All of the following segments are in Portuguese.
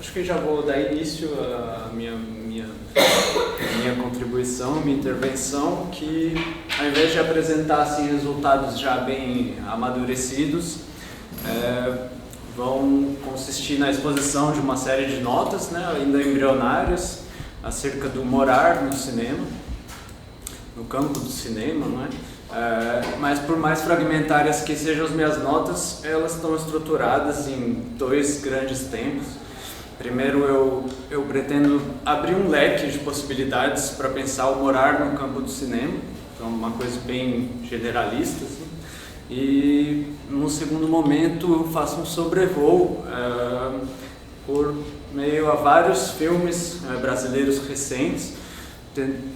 acho que já vou dar início à minha contribuição, minha intervenção, que ao invés de apresentar assim, resultados já bem amadurecidos, vão consistir na exposição de uma série de notas, né, ainda embrionárias, acerca do morar no cinema, no campo do cinema, né? Mas por mais fragmentárias que sejam as minhas notas, elas estão estruturadas em dois grandes tempos. Primeiro eu pretendo abrir um leque de possibilidades para pensar o morar no campo do cinema, então uma coisa bem generalista, assim. E no segundo momento eu faço um sobrevoo por meio a vários filmes brasileiros recentes,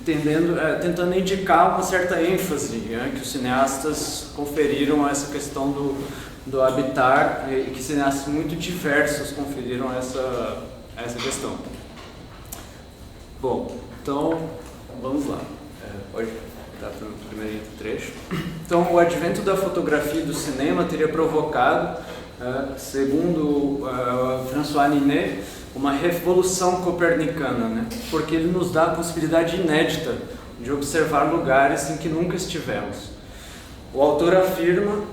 tentando indicar uma certa ênfase que os cineastas conferiram a essa questão do habitar, e que cineastas muito diversos conferiram essa questão. Bom, então vamos lá. Pode dar para o primeiro trecho. Então, o advento da fotografia e do cinema teria provocado, segundo François Ninet, uma revolução copernicana, né? Porque ele nos dá a possibilidade inédita de observar lugares em que nunca estivemos. O autor afirma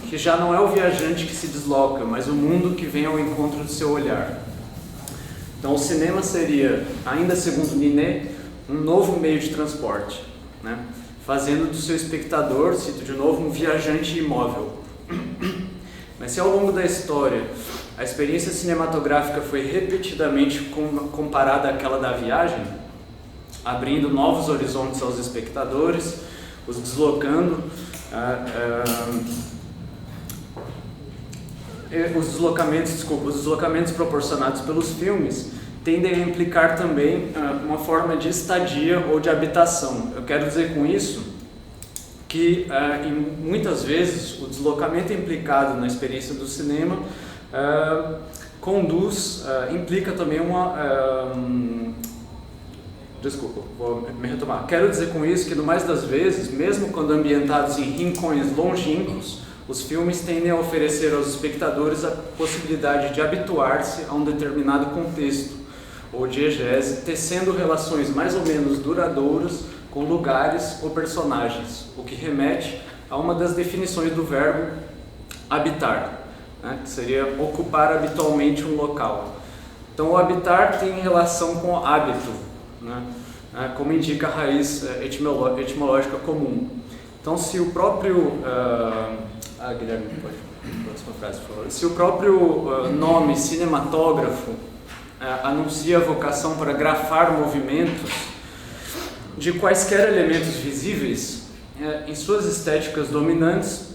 que já não é o viajante que se desloca, mas o mundo que vem ao encontro do seu olhar. Então, o cinema seria, ainda segundo Ninet, um novo meio de transporte, né? Fazendo do seu espectador, cito de novo, um viajante imóvel. Mas se ao longo da história a experiência cinematográfica foi repetidamente comparada àquela da viagem, abrindo novos horizontes aos espectadores, os deslocando, os deslocamentos proporcionados pelos filmes tendem a implicar também uma forma de estadia ou de habitação. Eu quero dizer com isso que muitas vezes o deslocamento implicado na experiência do cinema implica também desculpa, vou me retomar. Quero dizer com isso que, no mais das vezes, mesmo quando ambientados em rincões longínquos, os filmes tendem a oferecer aos espectadores a possibilidade de habituar-se a um determinado contexto ou diegese, tecendo relações mais ou menos duradouras com lugares ou personagens, o que remete a uma das definições do verbo habitar, né, que seria ocupar habitualmente um local. Então, o habitar tem relação com o hábito, né, como indica a raiz etimológica comum. Então, se o próprio... Guilherme, pode próxima frase, por favor. Se o próprio nome cinematógrafo anuncia a vocação para grafar movimentos de quaisquer elementos visíveis, em suas estéticas dominantes,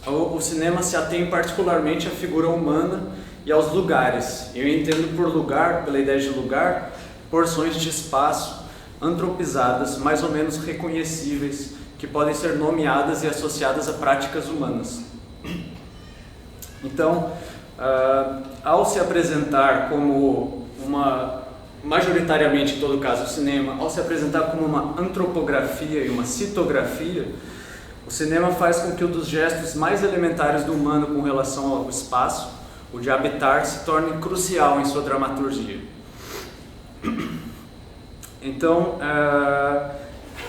o cinema se atém particularmente à figura humana e aos lugares. Eu entendo por lugar, pela ideia de lugar, porções de espaço antropizadas, mais ou menos reconhecíveis, que podem ser nomeadas e associadas a práticas humanas. Então, ao se apresentar como majoritariamente em todo caso o cinema, ao se apresentar como uma antropografia e uma citografia, o cinema faz com que um dos gestos mais elementares do humano com relação ao espaço, o de habitar, se torne crucial em sua dramaturgia. Então,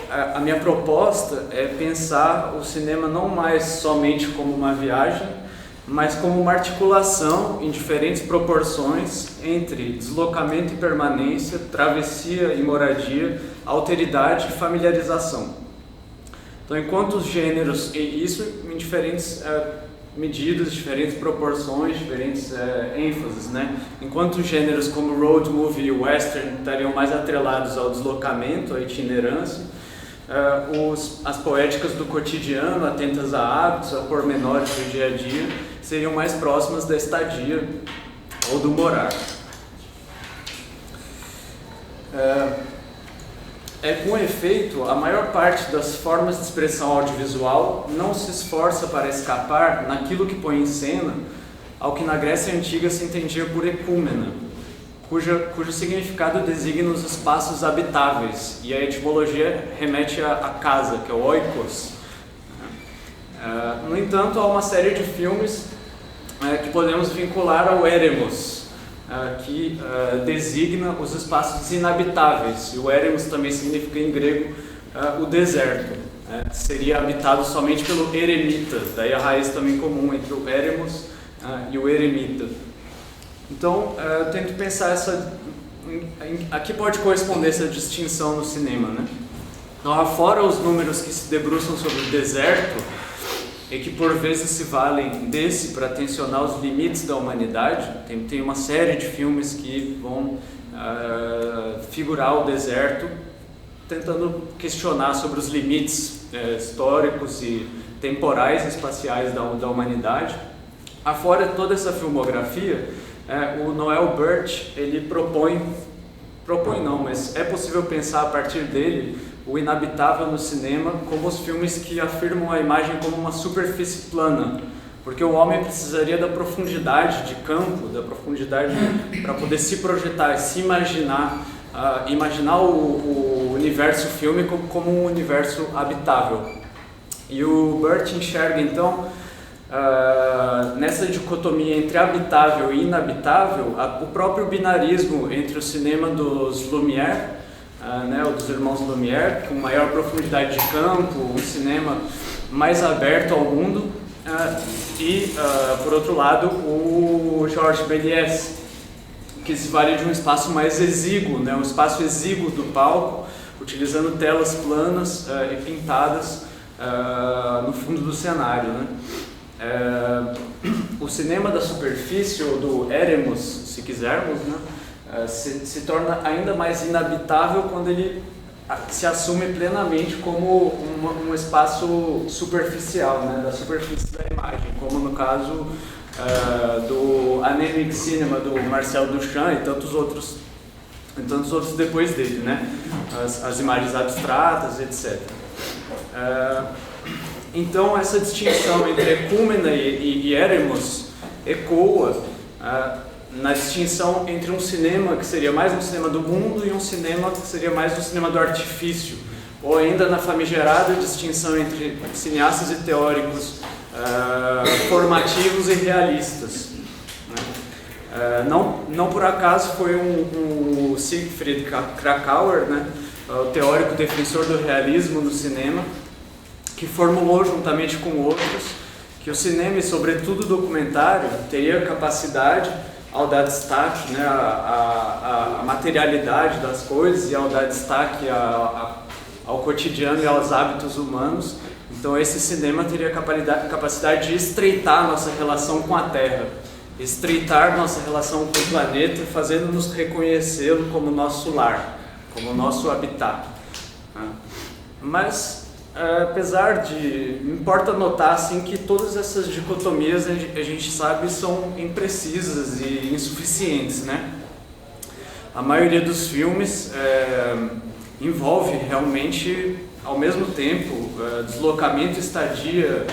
a minha proposta é pensar o cinema não mais somente como uma viagem, mas como uma articulação em diferentes proporções entre deslocamento e permanência, travessia e moradia, alteridade e familiarização. Então, enquanto os gêneros, e isso em diferentes medidas, diferentes proporções, diferentes ênfases, né? Enquanto os gêneros como road movie e western estariam mais atrelados ao deslocamento, à itinerância, as poéticas do cotidiano, atentas a hábitos, a pormenores do dia a dia, seriam mais próximas da estadia ou do morar. Com efeito, a maior parte das formas de expressão audiovisual não se esforça para escapar naquilo que põe em cena ao que na Grécia Antiga se entendia por ecúmena, cujo significado designa os espaços habitáveis, e a etimologia remete à casa, que é o oikos. No entanto, há uma série de filmes que podemos vincular ao eremos, que designa os espaços inabitáveis, e o eremos também significa em grego o deserto, seria habitado somente pelo eremita, daí a raiz também comum entre o eremos e o eremita. Então, eu tento pensar a que pode corresponder essa distinção no cinema, né? Então, afora os números que se debruçam sobre o deserto, e que por vezes se valem desse para tensionar os limites da humanidade, tem uma série de filmes que vão figurar o deserto, tentando questionar sobre os limites históricos e temporais e espaciais da humanidade. Afora toda essa filmografia, o Noel Burt, ele propõe não, mas é possível pensar a partir dele o inabitável no cinema como os filmes que afirmam a imagem como uma superfície plana, porque o homem precisaria da profundidade de campo, da profundidade para poder se projetar, se imaginar, imaginar o universo fílmico como um universo habitável. E o Burt enxerga então nessa dicotomia entre habitável e inabitável o próprio binarismo entre o cinema dos Lumière, dos irmãos Lumière, com maior profundidade de campo, um cinema mais aberto ao mundo, e por outro lado o Georges Méliès, que se vale de um espaço mais exíguo, um espaço exíguo do palco, utilizando telas planas e pintadas no fundo do cenário, né? O cinema da superfície, ou do eremos, se quisermos, se torna ainda mais inabitável quando ele se assume plenamente como um espaço superficial, da superfície da imagem, como no caso do Anemic Cinema, do Marcel Duchamp e tantos outros depois dele, as imagens abstratas, etc. Então, essa distinção entre ecúmena e eremos ecoa na distinção entre um cinema que seria mais um cinema do mundo e um cinema que seria mais um cinema do artifício, ou ainda na famigerada distinção entre cineastas e teóricos formativos e realistas. Não por acaso foi o Siegfried Kracauer, o teórico defensor do realismo no cinema, que formulou juntamente com outros que o cinema, e sobretudo o documentário, teria capacidade, ao dar destaque a materialidade das coisas e ao dar destaque ao cotidiano e aos hábitos humanos, então esse cinema teria capacidade de estreitar nossa relação com a Terra, estreitar nossa relação com o planeta, fazendo-nos reconhecê-lo como nosso lar, como nosso habitat. Mas apesar de... importa notar assim, que todas essas dicotomias a gente sabe são imprecisas e insuficientes, A maioria dos filmes envolve realmente, ao mesmo tempo, deslocamento, estadia,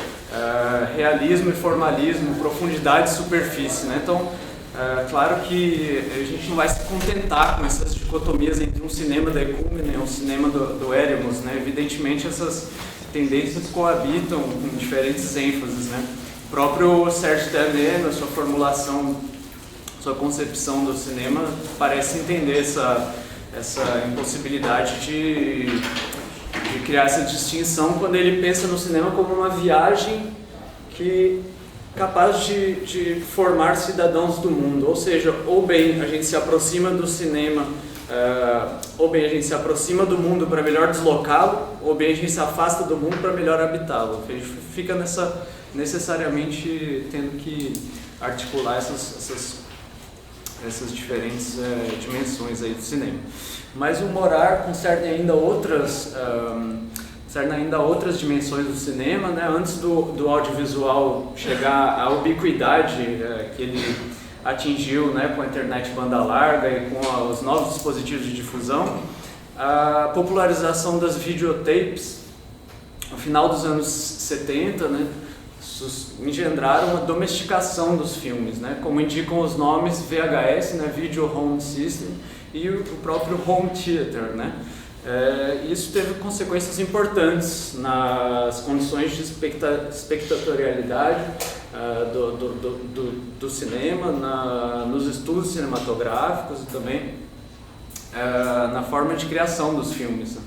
realismo e formalismo, profundidade e superfície, Então, claro que a gente não vai se contentar com essas dicotomias entre um cinema da ecúmena e um cinema do eremos, Evidentemente essas tendências coabitam com diferentes ênfases, O próprio Serge Tanet, na sua formulação, sua concepção do cinema, parece entender essa impossibilidade de criar essa distinção quando ele pensa no cinema como uma viagem capaz de formar cidadãos do mundo, ou seja, ou bem a gente se aproxima do cinema, ou bem a gente se aproxima do mundo para melhor deslocá-lo, ou bem a gente se afasta do mundo para melhor habitá-lo. A gente fica necessariamente tendo que articular essas diferentes dimensões aí do cinema. Mas o Morar concerne ainda outras dimensões do cinema, antes do audiovisual chegar à ubiquidade que ele atingiu com a internet banda larga e com os novos dispositivos de difusão, a popularização das videotapes, no final dos anos 70, engendraram uma domesticação dos filmes, como indicam os nomes VHS, Video Home System, e o próprio Home Theater, Isso teve consequências importantes nas condições de espectatorialidade do cinema, nos estudos cinematográficos e também na forma de criação dos filmes.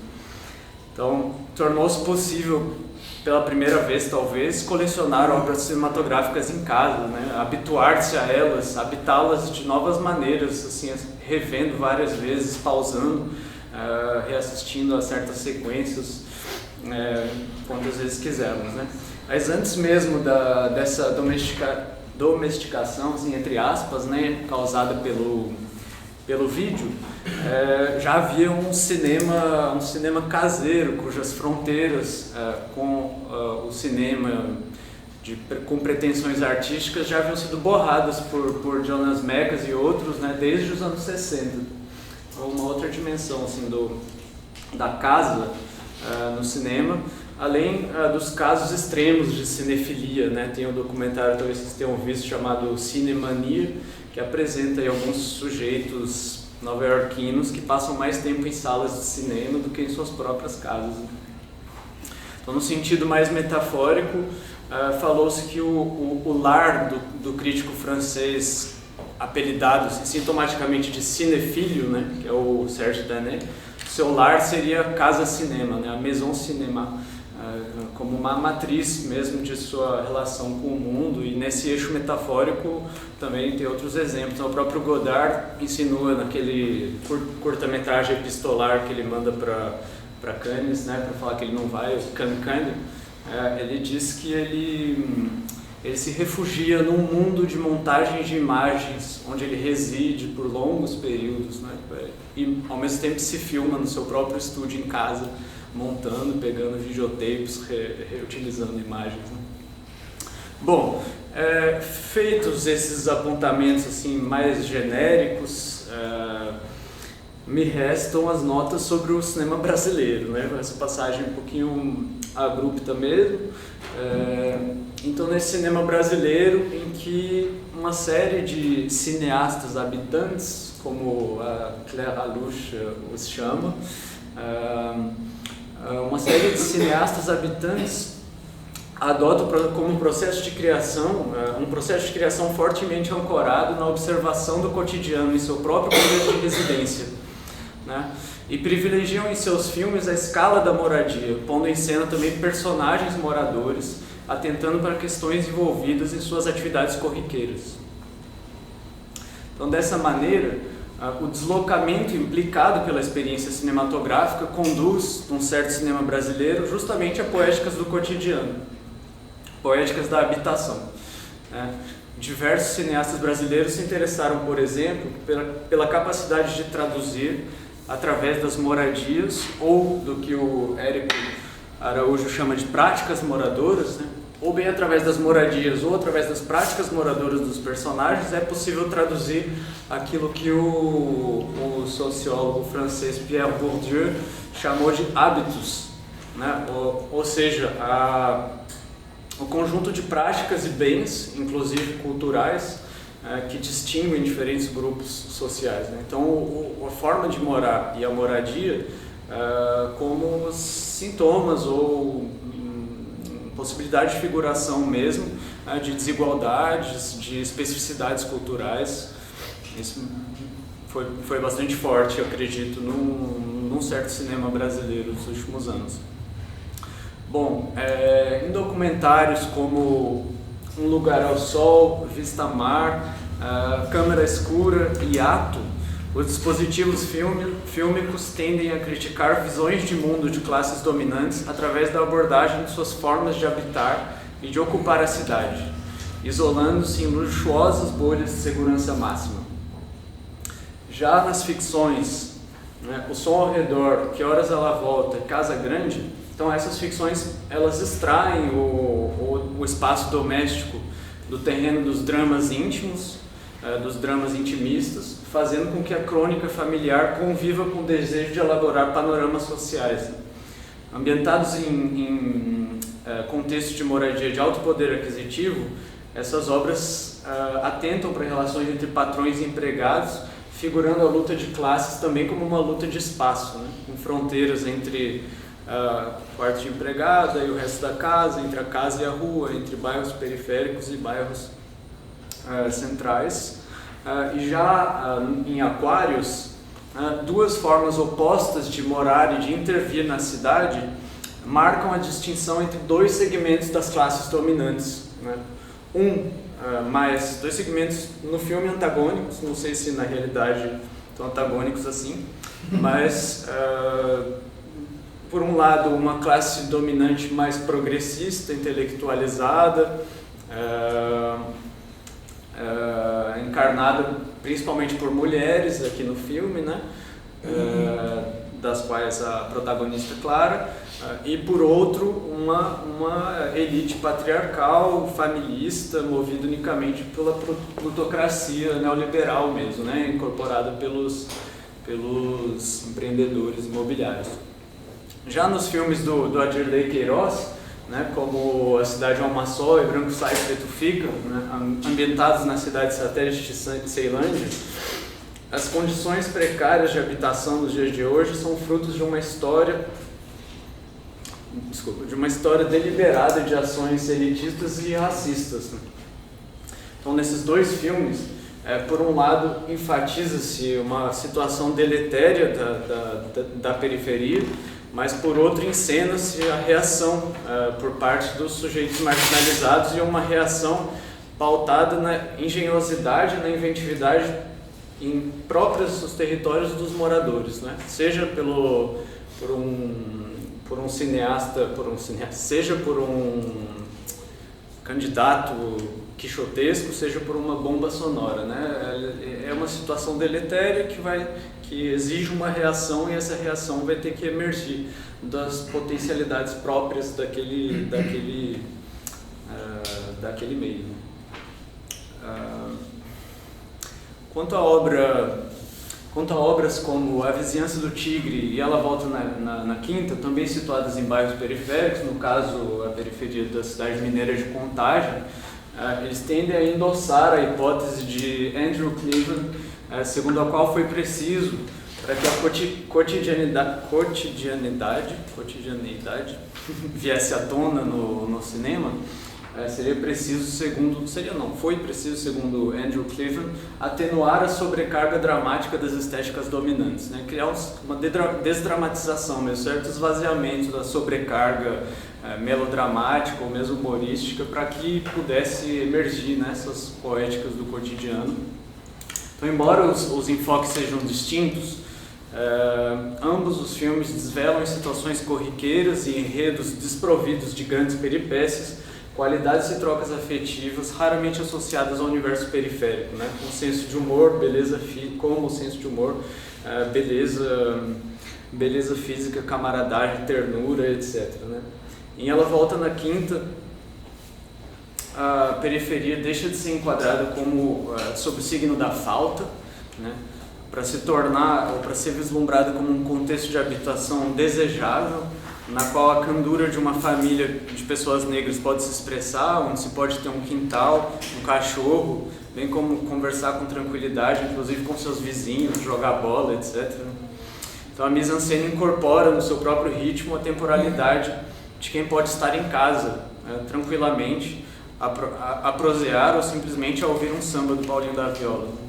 Então, tornou-se possível, pela primeira vez talvez, colecionar obras cinematográficas em casa, né? Habituar-se a elas, habitá-las de novas maneiras, assim, revendo várias vezes, pausando, reassistindo a certas sequências, quantas vezes quisermos, né? Mas antes mesmo dessa domesticação, assim, entre aspas, né, causada pelo vídeo, já havia um cinema caseiro, cujas fronteiras com o cinema com pretensões artísticas já haviam sido borradas por Jonas Mekas e outros, né, desde os anos 60. Uma outra dimensão assim, da casa no cinema, além dos casos extremos de cinefilia, né? Tem um documentário, talvez vocês tenham visto, chamado Cinemania, que apresenta aí alguns sujeitos nova-iorquinos que passam mais tempo em salas de cinema do que em suas próprias casas. Então, no sentido mais metafórico, falou-se que o lar do crítico francês, apelidado sintomaticamente de cinefílio, né, que é o Serge Danet, seu lar seria a casa-cinema, né, a maison cinéma, como uma matriz mesmo de sua relação com o mundo. E nesse eixo metafórico também tem outros exemplos. O próprio Godard insinua naquele curta-metragem epistolar que ele manda para Cannes, né, para falar que ele não vai, o Cannes, ele diz que ele se refugia num mundo de montagens de imagens, onde ele reside por longos períodos, né, e ao mesmo tempo se filma no seu próprio estúdio em casa, montando, pegando videotapes, reutilizando imagens, né? Bom, feitos esses apontamentos assim, mais genéricos, me restam as notas sobre o cinema brasileiro, né? Essa passagem um pouquinho abrupta mesmo. Então, nesse cinema brasileiro, em que uma série de cineastas habitantes, como a Claire Haluch os chama, uma série de cineastas habitantes adotam como processo de criação, um processo de criação fortemente ancorado na observação do cotidiano em seu próprio contexto de residência, né? E privilegiam em seus filmes a escala da moradia, pondo em cena também personagens moradores, atentando para questões envolvidas em suas atividades corriqueiras. Então, dessa maneira, o deslocamento implicado pela experiência cinematográfica conduz, num certo cinema brasileiro, justamente a poéticas do cotidiano, poéticas da habitação, né? Diversos cineastas brasileiros se interessaram, por exemplo, pela capacidade de traduzir, através das moradias, ou do que o Érico Araújo chama de práticas moradoras, né? Ou bem através das moradias ou através das práticas moradoras dos personagens, é possível traduzir aquilo que o sociólogo francês Pierre Bourdieu chamou de hábitos, né? Ou seja, o conjunto de práticas e bens, inclusive culturais, que distinguem diferentes grupos sociais, né? Então, a forma de morar e a moradia como sintomas ou possibilidade de figuração mesmo, de desigualdades, de especificidades culturais. Isso foi bastante forte, eu acredito, num certo cinema brasileiro dos últimos anos. Bom, em documentários como Um Lugar ao Sol, Vista Mar, Câmara Escura e Ato, os dispositivos fílmicos tendem a criticar visões de mundo de classes dominantes através da abordagem de suas formas de habitar e de ocupar a cidade, isolando-se em luxuosas bolhas de segurança máxima. Já nas ficções, né, O Som ao Redor, Que Horas Ela Volta, Casa Grande, então essas ficções elas extraem o espaço doméstico do terreno dos dramas íntimos, dos dramas intimistas, fazendo com que a crônica familiar conviva com o desejo de elaborar panoramas sociais. Ambientados em contextos de moradia de alto poder aquisitivo, essas obras atentam para relações entre patrões e empregados, figurando a luta de classes também como uma luta de espaço, né? Com fronteiras entre quarto de empregada e o resto da casa, entre a casa e a rua, entre bairros periféricos e bairros centrais. E já em Aquários, duas formas opostas de morar e de intervir na cidade marcam a distinção entre dois segmentos das classes dominantes, né? Dois segmentos no filme antagônicos, não sei se na realidade são antagônicos assim, mas por um lado uma classe dominante mais progressista, intelectualizada, encarnada principalmente por mulheres aqui no filme, né? Das quais a protagonista é Clara, e por outro uma elite patriarcal, familista, movida unicamente pela plutocracia neoliberal mesmo, né? Incorporada pelos empreendedores imobiliários. Já nos filmes do Adirley Queiroz, né, como A Cidade é uma Só e Branco Sai, Preto Fica, né, ambientados na cidade satélite de Ceilândia, as condições precárias de habitação dos dias de hoje são frutos de uma história deliberada de ações elitistas e racistas, né? Então, nesses dois filmes, por um lado, enfatiza-se uma situação deletéria da periferia, mas por outro, encena-se a reação por parte dos sujeitos marginalizados e uma reação pautada na engenhosidade, na inventividade próprias dos territórios dos moradores, né? Seja por um cineasta, seja por um candidato quixotesco, seja por uma bomba sonora, né? É uma situação deletéria que exige uma reação, e essa reação vai ter que emergir das potencialidades próprias daquele meio. Quanto a obras como A Vizinhança do Tigre e Ela Volta na Quinta, também situadas em bairros periféricos, no caso a periferia da cidade mineira de Contagem, eles tendem a endossar a hipótese de Andrew Cleveland, segundo a qual foi preciso, para que a cotidianidade viesse à tona no cinema, foi preciso, segundo Andrew Cleveland, atenuar a sobrecarga dramática das estéticas dominantes, né? Criar uma desdramatização, mesmo, certo esvaziamento da sobrecarga melodramática ou mesmo humorística, para que pudesse emergir nessas poéticas do cotidiano. Então, embora os enfoques sejam distintos, ambos os filmes desvelam em situações corriqueiras e enredos desprovidos de grandes peripécias qualidades e trocas afetivas raramente associadas ao universo periférico, né? Com senso de humor, beleza física, camaradagem, ternura, etc., né? Em Ela Volta na Quinta, a periferia deixa de ser enquadrada como sob o signo da falta, né? Para se tornar, ou para ser vislumbrada como um contexto de habitação desejável, na qual a candura de uma família de pessoas negras pode se expressar, onde se pode ter um quintal, um cachorro, bem como conversar com tranquilidade, inclusive com seus vizinhos, jogar bola, etc. Então a mise-en-scène incorpora no seu próprio ritmo a temporalidade de quem pode estar em casa, tranquilamente, a prosear ou simplesmente a ouvir um samba do Paulinho da Viola.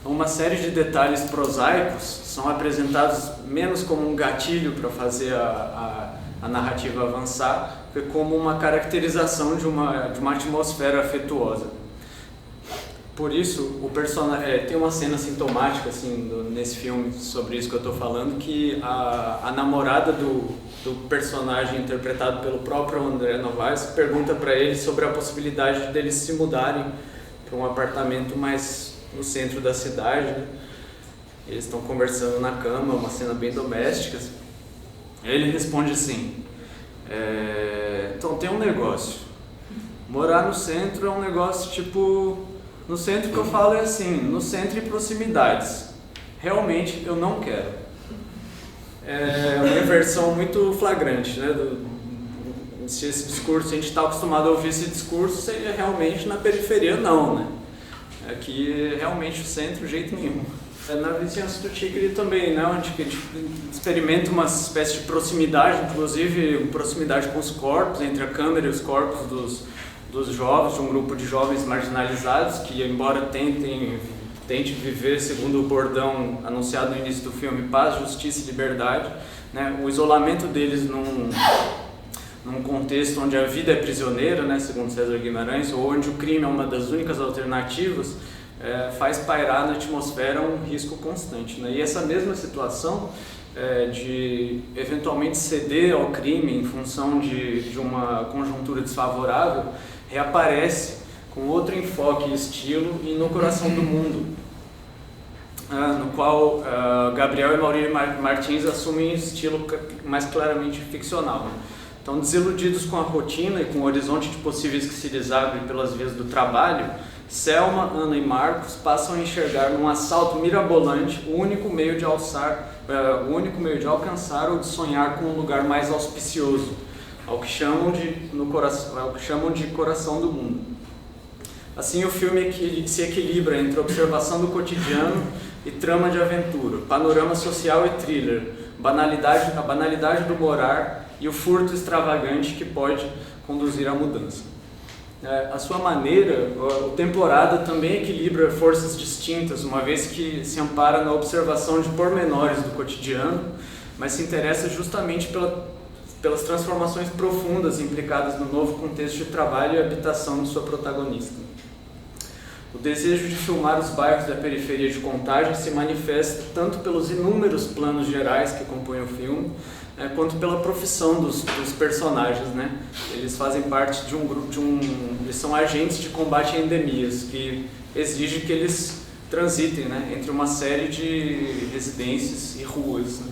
Uma série de detalhes prosaicos são apresentados menos como um gatilho para fazer a narrativa avançar, que como uma caracterização de uma atmosfera afetuosa. Por isso, tem uma cena sintomática assim, nesse filme sobre isso que eu estou falando, que a namorada do personagem interpretado pelo próprio André Novaes pergunta para ele sobre a possibilidade deles se mudarem para um apartamento mais no centro da cidade, né? Eles estão conversando na cama, uma cena bem doméstica. Ele responde assim: então tem um negócio, morar no centro é um negócio tipo, no centro que eu falo é assim, no centro e proximidades, realmente eu não quero. É uma inversão muito flagrante, né? Se esse discurso, a gente está acostumado a ouvir esse discurso, seria realmente na periferia não, né? Aqui realmente o centro, jeito nenhum. Na Vizinhança do Tigre também, né, onde a gente experimenta uma espécie de proximidade, inclusive proximidade com os corpos, entre a câmera e os corpos dos jovens, de um grupo de jovens marginalizados que, embora tente viver segundo o bordão anunciado no início do filme, paz, justiça e liberdade, né, o isolamento deles num contexto onde a vida é prisioneira, né, segundo César Guimarães, ou onde o crime é uma das únicas alternativas, faz pairar na atmosfera um risco constante, né? E essa mesma situação de eventualmente ceder ao crime em função de uma conjuntura desfavorável reaparece com outro enfoque e estilo e No Coração do Mundo, no qual Gabriel e Maurício Martins assumem estilo mais claramente ficcional, né? Então, desiludidos com a rotina e com o horizonte de possíveis que se lhes abre pelas vias do trabalho, Selma, Ana e Marcos passam a enxergar num assalto mirabolante o único meio de alcançar ou de sonhar com um lugar mais auspicioso, ao que chamam de coração do mundo. Assim, o filme se equilibra entre observação do cotidiano e trama de aventura, panorama social e thriller, a banalidade do morar e o furto extravagante que pode conduzir à mudança. A sua maneira, o Temporada também equilibra forças distintas, uma vez que se ampara na observação de pormenores do cotidiano, mas se interessa justamente pelas transformações profundas implicadas no novo contexto de trabalho e habitação de sua protagonista. O desejo de filmar os bairros da periferia de Contagem se manifesta tanto pelos inúmeros planos gerais que compõem o filme, quanto pela profissão dos personagens, né? Eles fazem parte de um grupo, eles são agentes de combate a endemias, que exige que eles transitem, né, entre uma série de residências e ruas, né?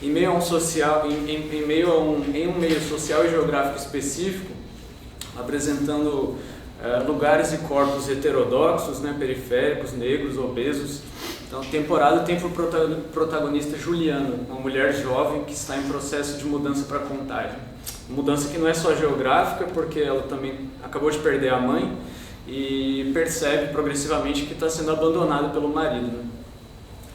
Em um meio social e geográfico específico, apresentando lugares e corpos heterodoxos, né, periféricos, negros, obesos. Então, a temporada tem por protagonista Juliana, uma mulher jovem que está em processo de mudança para Contagem. Mudança que não é só geográfica, porque ela também acabou de perder a mãe e percebe progressivamente que está sendo abandonada pelo marido, né?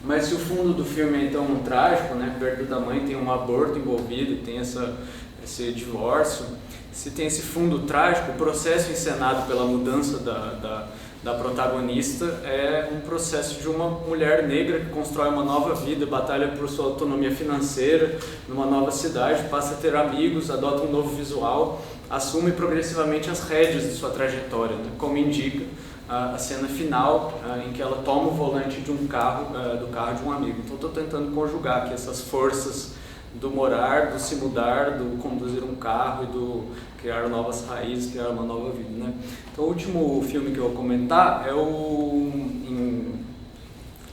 Mas se o fundo do filme é então um trágico, né, perto da mãe tem um aborto envolvido, tem esse divórcio, se tem esse fundo trágico, o processo encenado pela mudança da protagonista é um processo de uma mulher negra que constrói uma nova vida, batalha por sua autonomia financeira numa nova cidade, passa a ter amigos, adota um novo visual, assume progressivamente as rédeas de sua trajetória, né, como indica a cena final em que ela toma o volante de um carro, do carro de um amigo. Então estou tentando conjugar aqui essas forças do morar, do se mudar, do conduzir um carro e do criar novas raízes, criar uma nova vida, né? Então o último filme que eu vou comentar é em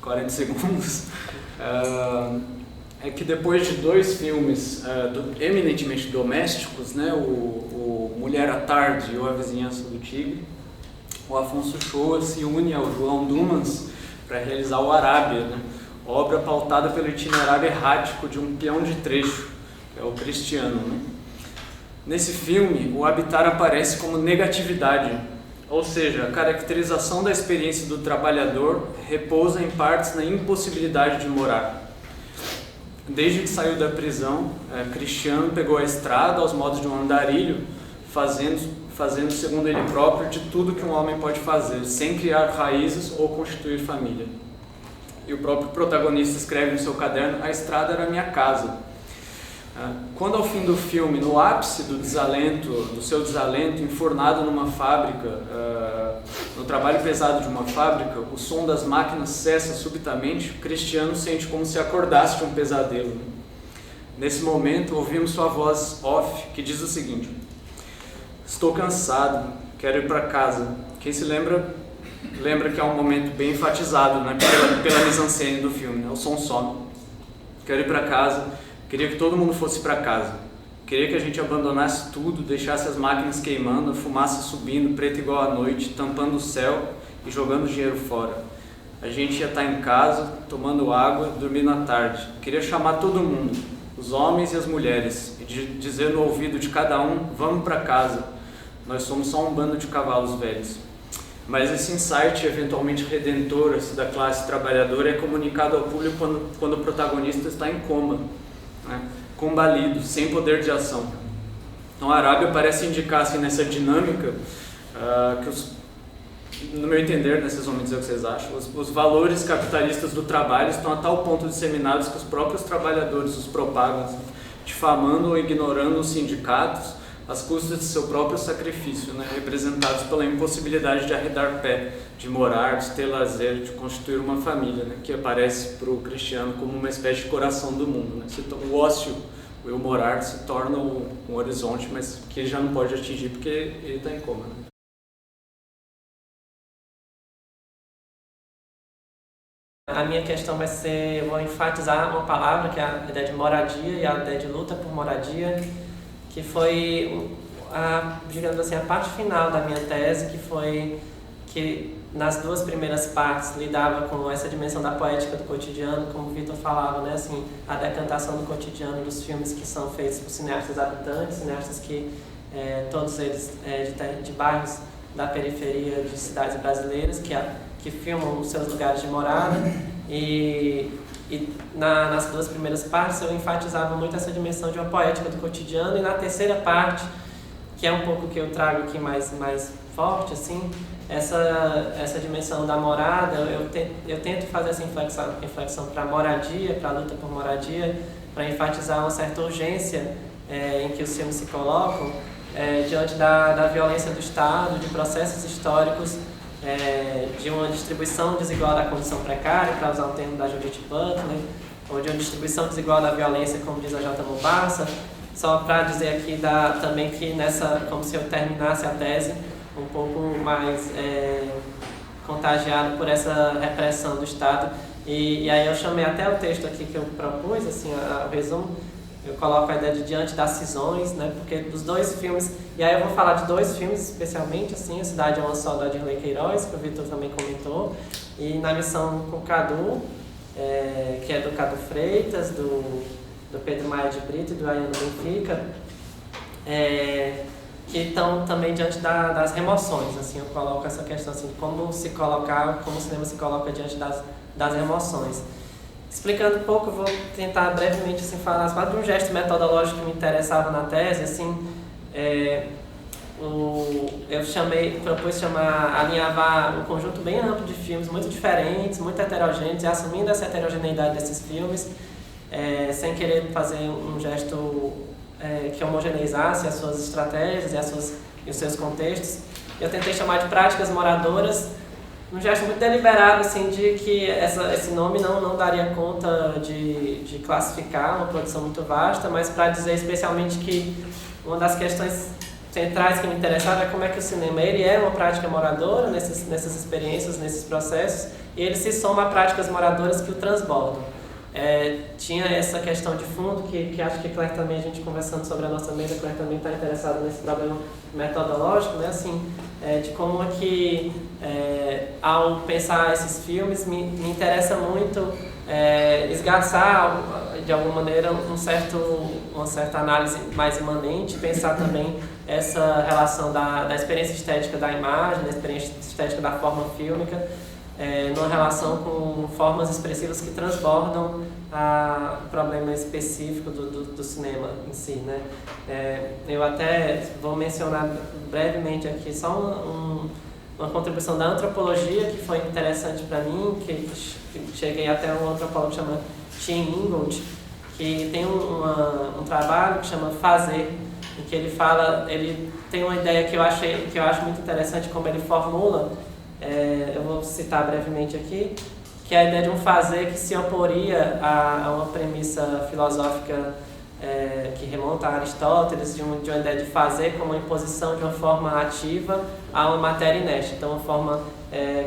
40 segundos, é que depois de dois filmes eminentemente domésticos, né, o Mulher à Tarde ou A Vizinhança do Tigre, o Afonso Shoa se une ao João Dumans para realizar o Arábia, né, obra pautada pelo itinerário errático de um peão de trecho, que é o Cristiano, né? Nesse filme, o habitar aparece como negatividade, ou seja, a caracterização da experiência do trabalhador repousa em partes na impossibilidade de morar. Desde que saiu da prisão, Cristiano pegou a estrada aos modos de um andarilho, fazendo, segundo ele próprio, de tudo que um homem pode fazer, sem criar raízes ou constituir família. E o próprio protagonista escreve no seu caderno: a estrada era minha casa. Quando ao fim do filme, no ápice do seu desalento, enfurnado numa fábrica, no trabalho pesado de uma fábrica, o som das máquinas cessa subitamente, Cristiano sente como se acordasse de um pesadelo. Nesse momento, ouvimos sua voz off, que diz o seguinte: estou cansado, quero ir para casa. Quem se lembra que é um momento bem enfatizado, né, pela mise-en-scène do filme, né? O som some. Quero ir para casa, queria que todo mundo fosse para casa. Queria que a gente abandonasse tudo, deixasse as máquinas queimando, a fumaça subindo, preta igual a noite, tampando o céu e jogando dinheiro fora. A gente ia estar em casa, tomando água, dormindo à tarde. Queria chamar todo mundo, os homens e as mulheres, e dizer no ouvido de cada um: vamos para casa. Nós somos só um bando de cavalos velhos. mas esse insight eventualmente redentor da classe trabalhadora é comunicado ao público quando o protagonista está em coma, né, combalido, sem poder de ação. Então a Arábia parece indicar assim, nessa dinâmica que no meu entender, né, vocês vão me dizer o que vocês acham, os valores capitalistas do trabalho estão a tal ponto disseminados que os próprios trabalhadores os propagam, assim, difamando ou ignorando os sindicatos às custas de seu próprio sacrifício, né, representados pela impossibilidade de arredar pé, de morar, de ter lazer, de constituir uma família, né, que aparece para o cristiano como uma espécie de coração do mundo. Né, o ócio, o morar se torna um horizonte, mas que ele já não pode atingir porque ele está em coma. Né. A minha questão vai ser, eu vou enfatizar uma palavra, que é a ideia de moradia e a ideia de luta por moradia, que foi, digamos assim, a parte final da minha tese, que foi que nas duas primeiras partes lidava com essa dimensão da poética do cotidiano, como o Vitor falava, né, assim, a decantação do cotidiano dos filmes que são feitos por cineastas habitantes, cineastas que todos eles de bairros da periferia de cidades brasileiras, que filmam os seus lugares de morada, e nas duas primeiras partes eu enfatizava muito essa dimensão de uma poética do cotidiano, e na terceira parte, que é um pouco que eu trago aqui mais forte, assim, essa dimensão da morada, eu tento fazer essa inflexão para a moradia, para a luta por moradia, para enfatizar uma certa urgência em que os filmes se colocam diante da violência do Estado, de processos históricos, de uma distribuição desigual da condição precária, para usar um termo da Judith Butler, ou de uma distribuição desigual da violência, como diz a J. Mobassa. Só para dizer aqui também que como se eu terminasse a tese um pouco mais contagiado por essa repressão do Estado. E aí eu chamei até o texto aqui que eu propus, assim, o resumo. Eu coloco a ideia de Diante das Cisões, né? Porque dos dois filmes, e aí eu vou falar de dois filmes especialmente, assim, A Cidade é uma Só, da Dirley Queiroz, que o Vitor também comentou, e Na Missão com Cadu, que é do Cadu Freitas, do Pedro Maia de Brito e do Ayano Benfica, que estão também diante das remoções, assim, eu coloco essa questão assim, de como o cinema se coloca diante das remoções. Explicando um pouco, eu vou tentar brevemente assim, falar de um gesto metodológico que me interessava na tese. Assim, eu propus alinhavar um conjunto bem amplo de filmes, muito diferentes, muito heterogêneos, e assumindo essa heterogeneidade desses filmes, sem querer fazer um gesto que homogeneizasse as suas estratégias e os seus contextos. Eu tentei chamar de práticas moradoras, um gesto muito deliberado, assim, de que esse nome não daria conta de classificar uma produção muito vasta, mas para dizer especialmente que uma das questões centrais que me interessava é como é que o cinema ele é uma prática moradora nessas experiências, nesses processos, e ele se soma a práticas moradoras que o transbordam. Tinha essa questão de fundo que acho que Claire também, a gente conversando sobre a nossa mesa, Claire também está interessada nesse problema metodológico, né, assim, de como é que ao pensar esses filmes me interessa muito esgarçar de alguma maneira uma certa análise mais imanente, pensar também essa relação da experiência estética da imagem, da experiência estética da forma fílmica, numa relação com formas expressivas que transbordam o problema específico do cinema em si, né? Eu até vou mencionar brevemente aqui só uma contribuição da antropologia que foi interessante para mim, que cheguei até um antropólogo chamado Tim Ingold, que tem um trabalho que chama Fazer, em que ele tem uma ideia que eu acho muito interessante como ele formula. Eu vou citar brevemente aqui, que é a ideia de um fazer que se oporia a uma premissa filosófica que remonta a Aristóteles, de uma ideia de fazer como uma imposição de uma forma ativa a uma matéria inerte, então uma forma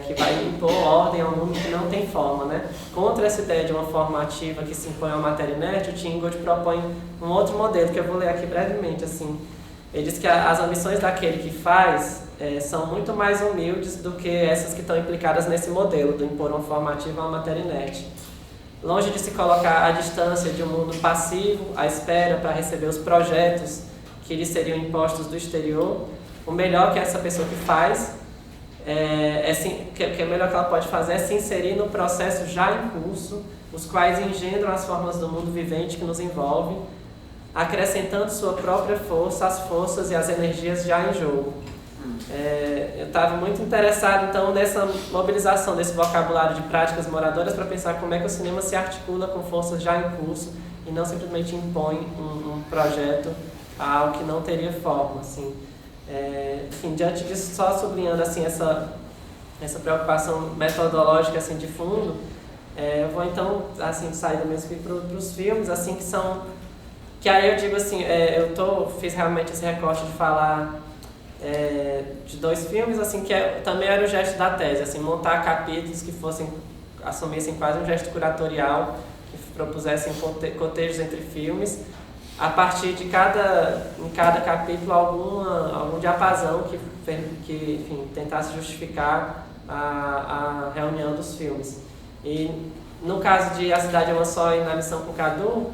que vai impor ordem a um mundo que não tem forma, né? Contra essa ideia de uma forma ativa que se impõe a uma matéria inerte, o Tim Ingold propõe um outro modelo, que eu vou ler aqui brevemente, assim. Ele diz que as ambições daquele que faz são muito mais humildes do que essas que estão implicadas nesse modelo, do impor uma forma ativa a uma matéria inerte. Longe de se colocar à distância de um mundo passivo, à espera para receber os projetos que lhe seriam impostos do exterior, o melhor que essa pessoa que faz que é melhor que ela pode fazer é se inserir no processo já em curso, os quais engendram as formas do mundo vivente que nos envolve, acrescentando sua própria força às forças e às energias já em jogo. Eu estava muito interessado então nessa mobilização desse vocabulário de práticas moradoras para pensar como é que o cinema se articula com forças já em curso e não simplesmente impõe um projeto a algo que não teria forma, assim. Enfim, diante disso, só sublinhando assim essa preocupação metodológica assim de fundo, eu vou então assim sair do meu script para os filmes, assim que aí eu digo assim, fiz realmente esse recorte de falar de 2 filmes, assim, que também era o gesto da tese, assim, montar capítulos que assumissem quase um gesto curatorial, que propusessem cotejos entre filmes, a partir de em cada capítulo algum diapasão que enfim, tentasse justificar a reunião dos filmes. E no caso de A Cidade é uma Só e Na Missão com Cadu,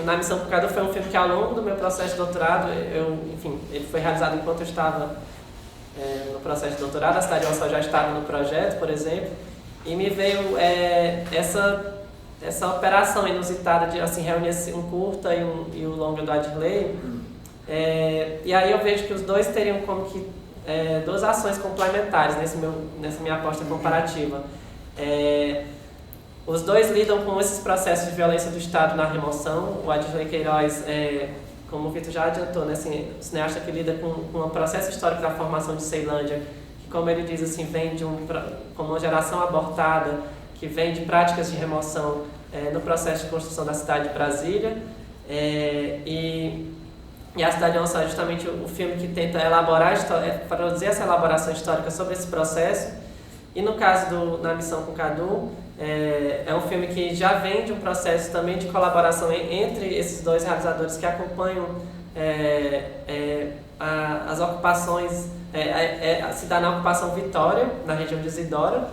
Na Missão com Cadu foi um filme que ao longo do meu processo de doutorado, ele foi realizado enquanto eu estava no processo de doutorado, A Cidade é uma Só já estava no projeto, por exemplo, e me veio essa operação inusitada de assim, reunir um curta e o longa do Adirley. E aí eu vejo que os dois teriam como que 2 ações complementares nessa minha aposta comparativa. Os dois lidam com esses processos de violência do Estado na remoção. O Adirley Queiroz, como o Vitor já adiantou, né, assim, o cineasta que lida com o processo histórico da formação de Ceilândia, que, como ele diz, assim, vem como uma geração abortada, que vem de práticas de remoção no processo de construção da cidade de Brasília. E A Cidade é uma Só é justamente o filme que tenta produzir essa elaboração histórica sobre esse processo. E no caso Na Missão com Cadu, é um filme que já vem de um processo também de colaboração entre esses 2 realizadores que acompanham as ocupações, se dá na ocupação Vitória, na região de Isidora,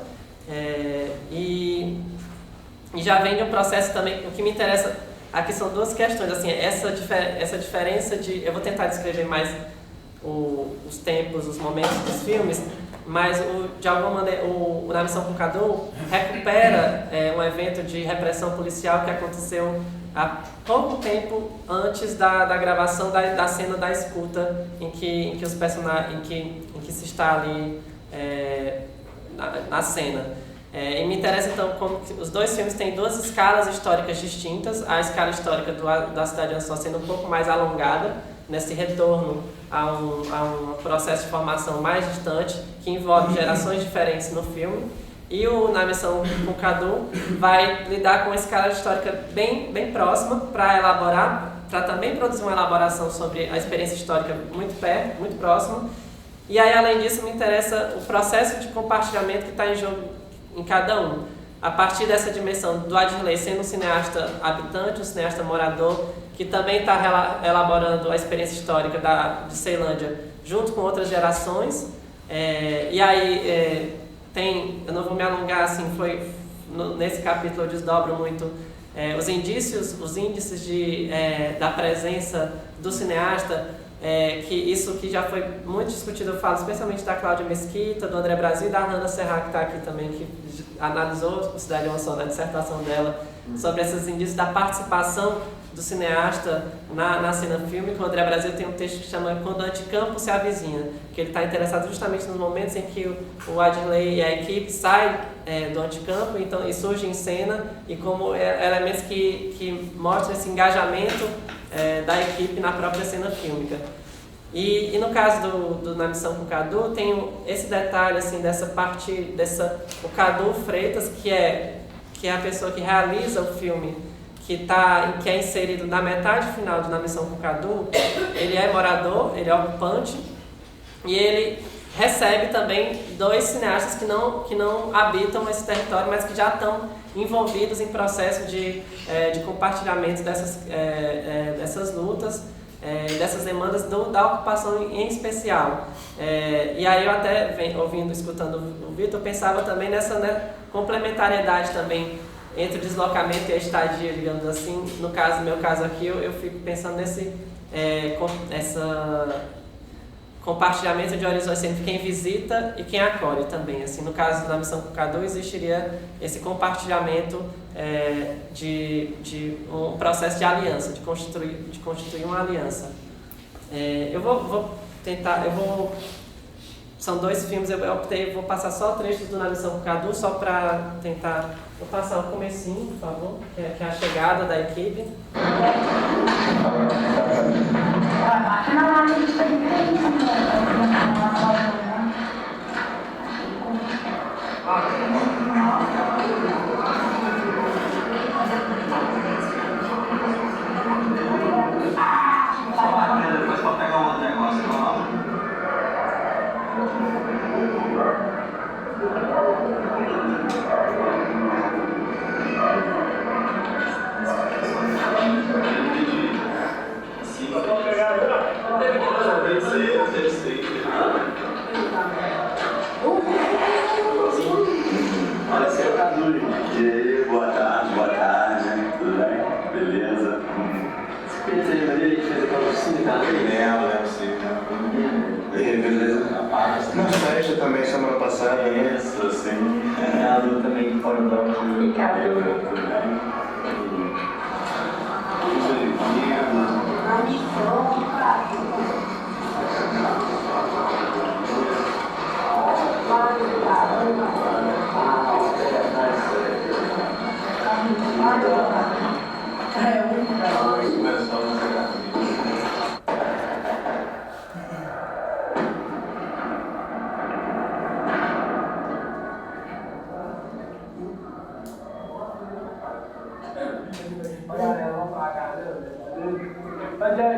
e já vem de um processo também. O que me interessa aqui são 2 questões, assim, essa diferença de... Eu vou tentar descrever mais os tempos, os momentos dos filmes, mas de alguma maneira o Na Missão com Cadu recupera um evento de repressão policial que aconteceu há pouco tempo antes da gravação da cena da escuta em que os personagens em que se está ali na cena. E me interessa então como os 2 filmes têm 2 escalas históricas distintas, a escala histórica da Cidade é uma Só sendo um pouco mais alongada nesse retorno a um processo de formação mais distante, que envolve gerações diferentes no filme, e o Na Missão com Cadu vai lidar com uma escala histórica bem próxima para também produzir uma elaboração sobre a experiência histórica muito perto, muito próxima. E aí, além disso, me interessa o processo de compartilhamento que está em jogo em cada um. A partir dessa dimensão do Adirley sendo um cineasta habitante, um cineasta morador, que também está elaborando a experiência histórica de Ceilândia junto com outras gerações. E aí eu não vou me alongar, assim, nesse capítulo eu desdobro muito os índices da presença do cineasta, que já foi muito discutido. Eu falo especialmente da Cláudia Mesquita, do André Brasil e da Arnanda Serra, que está aqui também, que analisou o Cidade é uma Só na dissertação dela, sobre esses indícios da participação do cineasta na cena fílmica. O André Brasil tem um texto que chama Quando o Anticampo se Avizinha, que ele está interessado justamente nos momentos em que o Adirley e a equipe saem do Anticampo e surgem em cena, e como elementos que mostram esse engajamento da equipe na própria cena fílmica. E no caso do Na Missão com Cadu, tem esse detalhe assim, o Cadu Freitas, que é a pessoa que realiza o filme, que é inserido na metade final de Na Missão com Cadu. Ele é morador, ele é ocupante, e ele recebe também 2 cineastas que não habitam esse território, mas que já estão envolvidos em processo de compartilhamento dessas lutas, dessas demandas da ocupação em especial. E aí eu até, escutando o Vitor, pensava também nessa complementariedade também entre o deslocamento e a estadia, digamos assim. No meu caso aqui, eu fico pensando essa compartilhamento de horizontes entre quem visita e quem acolhe também. Assim, no caso da missão com Cadu, existiria esse compartilhamento de um processo de aliança, de constituir uma aliança. Eu vou tentar, são 2 filmes, eu optei, vou passar só trechos do Na Missão com Cadu, só para tentar, vou passar o comecinho, por favor, que é a chegada da equipe. Depois pode pegar um outro negócio, não? Boa tarde, tudo bem? Beleza? Você lembra dele que fez aquela oficina? Lembro sim. Beleza? Na festa também, semana passada. Isso, sim. Ricardo também fora do banco. Ricardo. Tudo bem? A missão,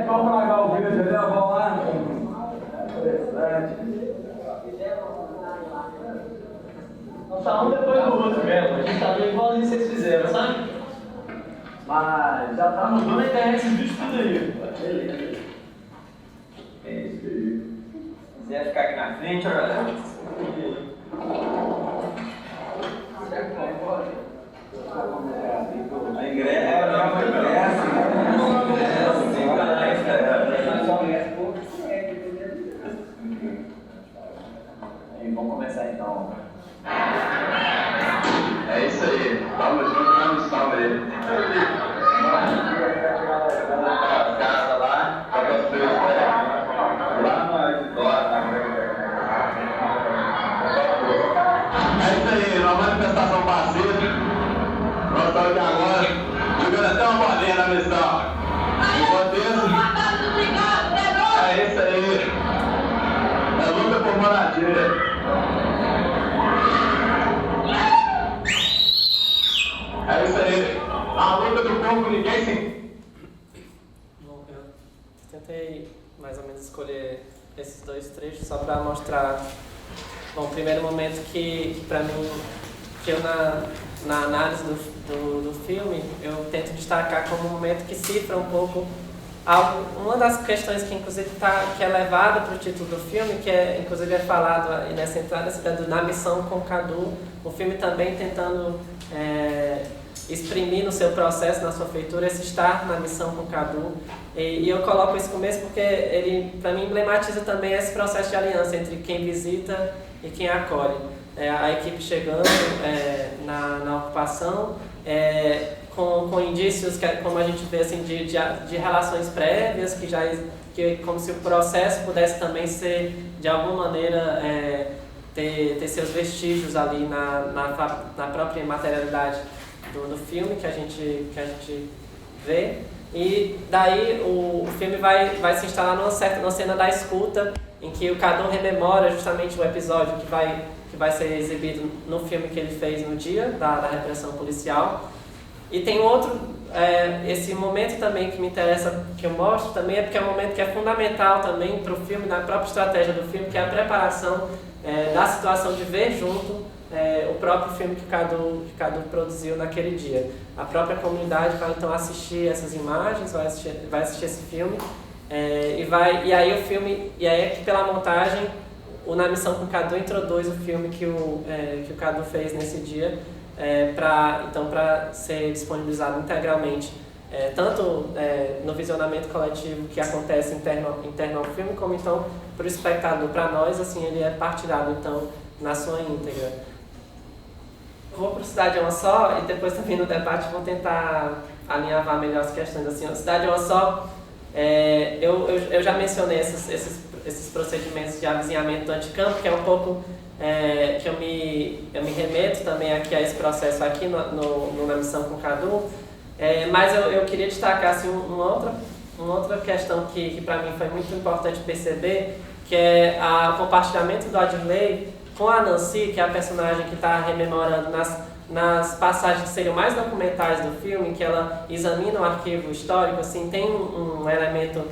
vamos largar o vídeo ali, vamos lá. Interessante. Tá um depois do outro mesmo, a gente tá meio igualzinho que vocês fizeram, sabe? Mas já tá mudando a internet esses vídeos tudo aí. Beleza. É isso aí. Se quiser ficar aqui na frente, ó galera. A ingresso, vamos começar então. É isso aí, vamos junto na missão dele. Casa lá, para os teus lá no é isso aí, uma manifestação pacífica. Nós estamos aqui agora, jogando até uma bolinha na missão. Enquanto isso, é isso aí. É luta por moradia. É isso aí. A luta do povo, ninguém se... Bom, eu tentei mais ou menos escolher esses 2 trechos só para mostrar, bom, o primeiro momento que para mim, que eu na análise do filme, eu tento destacar como um momento que cifra um pouco algo, uma das questões que inclusive que é levada para o título do filme, que é inclusive é falado aí nessa entrada, Na Missão com Cadu, o filme também tentando exprimir no seu processo, na sua feitura, esse estar na missão com Cadu. E eu coloco esse começo porque ele, para mim, emblematiza também esse processo de aliança entre quem visita e quem acolhe. A equipe chegando na ocupação, com indícios, como a gente vê, assim, de relações prévias, que como se o processo pudesse também ser, de alguma maneira, ter seus vestígios ali na própria materialidade do filme que a gente vê. E daí o filme vai se instalar numa cena da escuta, em que o Cadu rememora justamente o episódio que vai ser exibido no filme que ele fez no dia da repressão policial. E tem outro, esse momento também que me interessa, que eu mostro também, é porque é um momento que é fundamental também para o filme, na própria estratégia do filme, que é a preparação da situação de ver junto o próprio filme que Cadu produziu naquele dia. A própria comunidade vai então assistir essas imagens, vai assistir esse filme, e aí o filme, e aí é que pela montagem, o Na Missão com Cadu introduz o filme que o Cadu fez nesse dia, para ser disponibilizado integralmente tanto no visionamento coletivo que acontece interno ao filme, como então para o espectador, para nós, assim, ele é partilhado então na sua íntegra. Vou para o Cidade é Uma Só e depois também no debate vou tentar alinhavar melhor as questões. Assim, o Cidade é Uma Só, eu já mencionei esses procedimentos de avizinhamento do anticampo, que é um pouco que eu me remeto também aqui a esse processo aqui na missão com o Cadu, mas eu queria destacar assim, uma outra questão que para mim foi muito importante perceber, que é o compartilhamento do Adirley com a Nancy, que é a personagem que está rememorando nas passagens que seriam mais documentais do filme, que ela examina o arquivo histórico. Assim, tem um elemento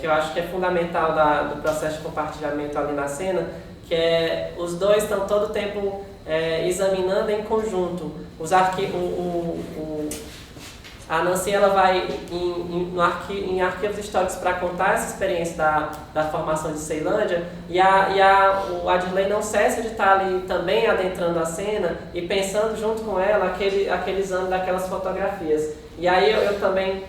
que eu acho que é fundamental do processo de compartilhamento ali na cena, que é os dois estão todo o tempo examinando em conjunto os arquivos. A Nancy ela vai em arquivos históricos para contar essa experiência da formação de Ceilândia, e o Adirley não cessa de estar ali também adentrando a cena e pensando junto com ela aquele exame daquelas fotografias. E aí eu também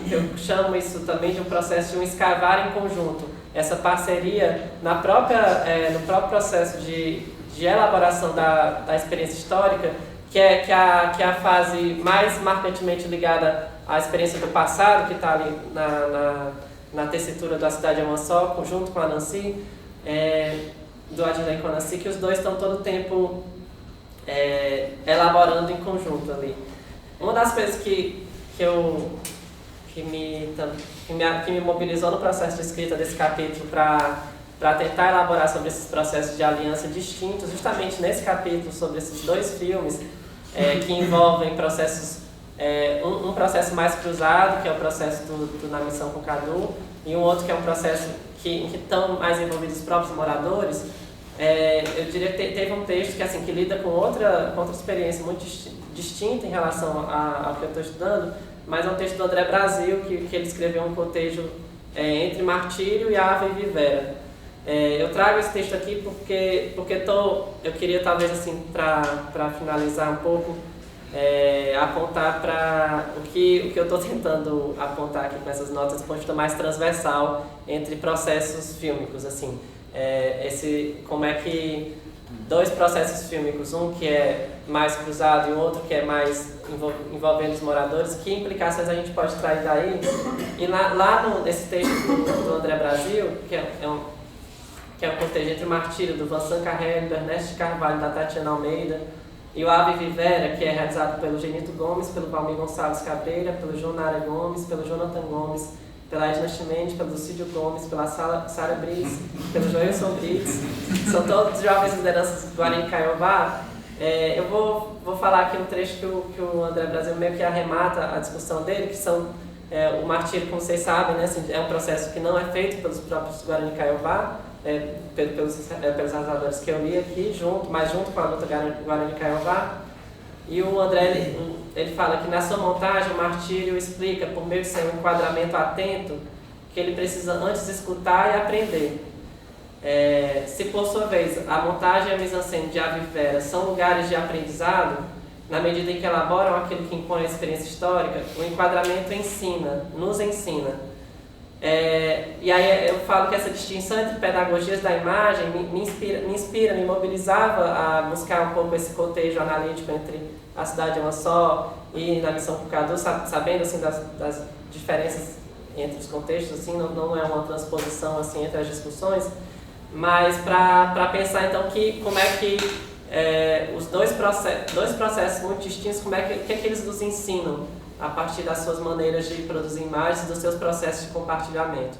eu chamo isso também de um processo de um escavar em conjunto, essa parceria no próprio processo de elaboração da experiência histórica, que é a fase mais marcantemente ligada à experiência do passado, que está ali na tessitura da Cidade é Uma Só, junto com a Nancy, do Adirley com a Nancy, que os dois estão todo o tempo elaborando em conjunto ali. Uma das coisas que me mobilizou no processo de escrita desse capítulo para tentar elaborar sobre esses processos de aliança distintos, justamente nesse capítulo sobre esses dois filmes, que envolvem processos, um processo mais cruzado, que é o processo do Na Missão com o Cadu, e um outro que é um processo em que estão mais envolvidos os próprios moradores. Eu diria que teve um texto que lida com outra experiência muito distinta em relação ao que eu estou estudando, mas é um texto do André Brasil, que ele escreveu um cotejo entre Martírio e Ava e Vivera. Eu trago esse texto aqui porque eu queria, talvez, assim, para finalizar um pouco, apontar para o que eu estou tentando apontar aqui com essas notas, do ponto de vista mais transversal entre processos fílmicos, assim. Como é que dois processos fílmicos, um que é mais cruzado e o outro que é mais envolvendo os moradores, que implicações a gente pode trair daí? E nesse texto do André Brasil, que é um cotejo entre o Martírio, do Vincent Carrel, do Ernesto de Carvalho, da Tatiana Almeida, e o Ave Vivera, que é realizado pelo Genito Gomes, pelo Valmir Gonçalves Cabreira, pelo João Nara Gomes, pelo Jonathan Gomes, pela Edna Chimenez, pelo Lucídio Gomes, pela Sara Brits, pelo Joilson Brits. São todos jovens lideranças do Guarani Caiová. Eu vou falar aqui um trecho que o André Brasil meio que arremata a discussão dele, que são o Martírio, como vocês sabem, né, assim, é um processo que não é feito pelos próprios Guarani Caiová, pelos arrasadores que eu li aqui, junto com a luta Guarani Caiová. E o André ele fala que na sua montagem o Martírio explica, por meio de seu enquadramento atento, que ele precisa antes escutar e aprender. Se por sua vez a montagem e a mise-en-scène de Ave Vivera são lugares de aprendizado, na medida em que elaboram aquilo que impõe a experiência histórica, o enquadramento nos ensina. E aí eu falo que essa distinção entre pedagogias da imagem me mobilizava a buscar um pouco esse cotejo analítico entre A Cidade é Uma Só e Na Missão com o Cadu, sabendo assim, das diferenças entre os contextos, assim, não é uma transposição assim, entre as discussões, mas para pensar então como é que os dois processos muito distintos, o que é que eles nos ensinam a partir das suas maneiras de produzir imagens e dos seus processos de compartilhamento.